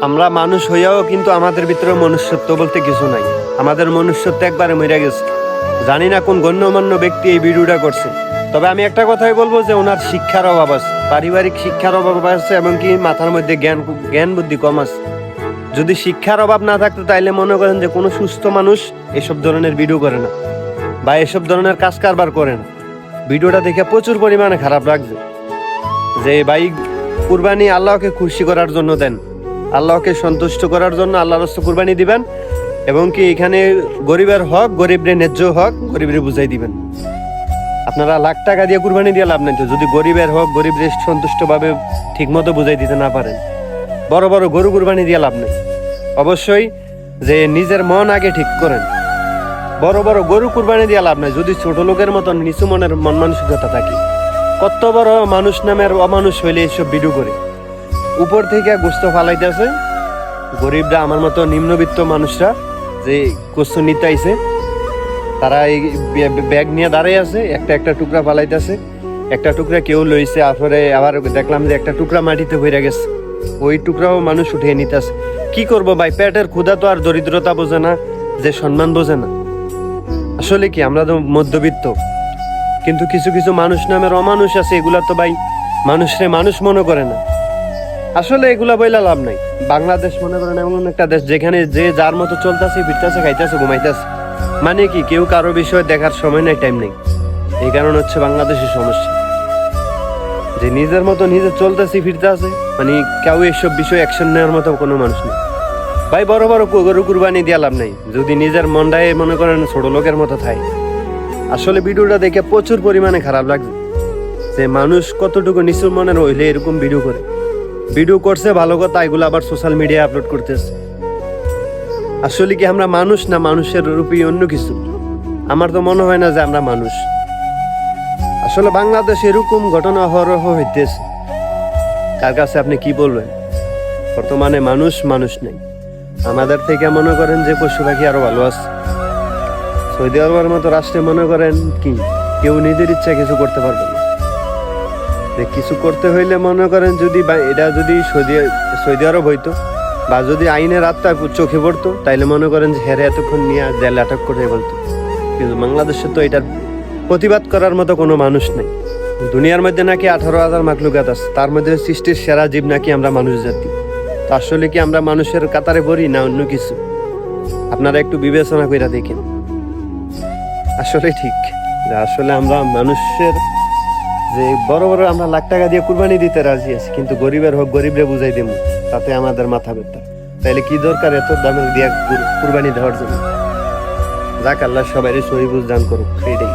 আমরা মানুষ হইয়াও কিন্তু আমাদের ভিতরে মনুষ্যত্ব বলতে কিছু নাই। আমাদের মনুষ্যত্ব একবারে মরে গেছে। জানি না কোন গণ্যমান্য ব্যক্তি এই ভিডিওটা করছে, তবে আমি একটা কথাই বলবো যে ওনার শিক্ষার অভাব আছে, পারিবারিক শিক্ষার অভাব আছে, এবং কি মাথার মধ্যে জ্ঞান বুদ্ধি কম আছে। যদি শিক্ষার অভাব না থাকতো তাইলে মনে করেন যে কোনো সুস্থ মানুষ এসব ধরনের ভিডিও করে না বা এসব ধরনের কাজ কারবার করে না। ভিডিওটা দেখে প্রচুর পরিমাণে খারাপ লাগছে যে ভাই কুরবানি আল্লাহকে খুশি করার জন্য দেন, আল্লাহকে সন্তুষ্ট করার জন্য আল্লাহর রাস্তায় কুরবানি দিবেন, এবং কি এখানে গরিবের হক গরিবরে ন্যায্য হক গরিবরে বুঝাই দিবেন। আপনারা লাখ টাকা দিয়ে কুরবানি দিয়ে লাভ নাই তো, যদি গরিবের হক গরিবরে সন্তুষ্টভাবে ঠিক মতো বুঝাই দিতে না পারেন। বড় বড় গরু কুরবানি দিয়ে লাভ নেই। অবশ্যই যে নিজের মন আগে ঠিক করেন। বড় বড় গরু কুরবানি দিয়ে লাভ নাই যদি ছোট লোকের মতন নিচু মনের মন মানসিকতা থাকে। কত বড় মানুষ নামের অমানুষ হইলে এইসব ভিডিও করে উপর থেকে গোস্ত ফালাইতেছে। গরিবরা আমার মতো নিম্নবিত্ত মানুষরা যে গোস্ত নিতে আইছে, তারা এই ব্যাগ নিয়ে দাঁড়িয়ে আছে, একটা একটা টুকরা ফালাইতেছে। একটা টুকরা কেউ লইছে, আসলে আবার দেখলাম যে একটা টুকরা মাটিতে ভরে গেছে, ওই টুকরাও মানুষ উঠিয়ে নিতেছে। কি করবো ভাই, পেটের ক্ষুধা তো আর দরিদ্রতা বোঝে না, যে সম্মান বোঝে না। আসলে কি আমরা তো মধ্যবিত্ত, কিন্তু কিছু কিছু মানুষ নামের অমানুষ আছে, এগুলা তো ভাই মানুষরে মানুষ মনে করে না। আসলে এগুলা বইলা লাভ নাই। বাংলাদেশ মনে করেন এমন একটা দেশ যেখানে যে যার মতো চলতেছে, ফিরতেছে, খাইতেছে, ঘুমাইতেছে। মানে কি কেউ কারো বিষয় দেখার সময় নাই, টাইম নেই। এই কারণ হচ্ছে বাংলাদেশের সমস্যা, যে নিজের মতো নিজে চলতেছি ফিরতে আছে, মানে কেউ এসব বিষয়ে অ্যাকশন নেওয়ার মতো কোনো মানুষ নেই। ভাই বড় বড় গরু কুরবানি দিয়ে লাভ নাই যদি নিজের মনটাই মনে করেন ছোট লোকের মতো থাকে। আসলে ভিডিওটা দেখে প্রচুর পরিমাণে খারাপ লাগছে যে মানুষ কতটুকু নিচুর মনের হইলে এরকম ভিডিও করে। ভিডিও করছে ভালো কথা, এগুলো আবার সোশ্যাল মিডিয়ায় আপলোড করতেছে। আসলে কি আমরা মানুষ না মানুষের রূপী অন্য কিছু? আমার তো মনে হয় না যে আমরা মানুষ। আসলে বাংলাদেশে এরকম ঘটনা অহরহ হইতেছে। কার কাছে আপনি কি বলবেন? বর্তমানে মানুষ নেই। আমাদের থেকে মনে করেন যে পশু পাখি আরো ভালো আছে। সৌদি আরবের মতো রাষ্ট্রে মনে করেন কি কেউ নিজের ইচ্ছা কিছু করতে পারবে না। কিছু করতে হইলে মনে করেন যদি এটা যদি সৌদি আরব হইতো, বা যদি আইনের আত্মা চোখে পড়তো, তাইলে মনে করেন যে হেরে এতক্ষণ নিয়ে জেলে আটক করে বলতো। কিন্তু বাংলাদেশে তো এটার প্রতিবাদ করার মতো কোনো মানুষ নেই। দুনিয়ার মধ্যে নাকি 18,000 মাখলুকাত আছে, তার মধ্যে সৃষ্টির সেরা জীব নাকি আমরা মানুষ জাতি। তো আসলে কি আমরা মানুষের কাতারে পড়ি না অন্য কিছু? আপনারা একটু বিবেচনা করে দেখেন। আসলে ঠিক যে আসলে আমরা মানুষের যে বড় বড় আমরা লাখ টাকা দিয়ে কুরবানি দিতে রাজি আছি, কিন্তু গরিবের হোক গরিবরে বুঝাই দেবো, তাতে আমাদের মাথা ব্যথা। তাইলে কি দরকার এত দামে দিয়ে কুরবানি দেওয়ার জন্য? যাক, আল্লাহ সবাই সহি বুঝ দান করুক, এটাই।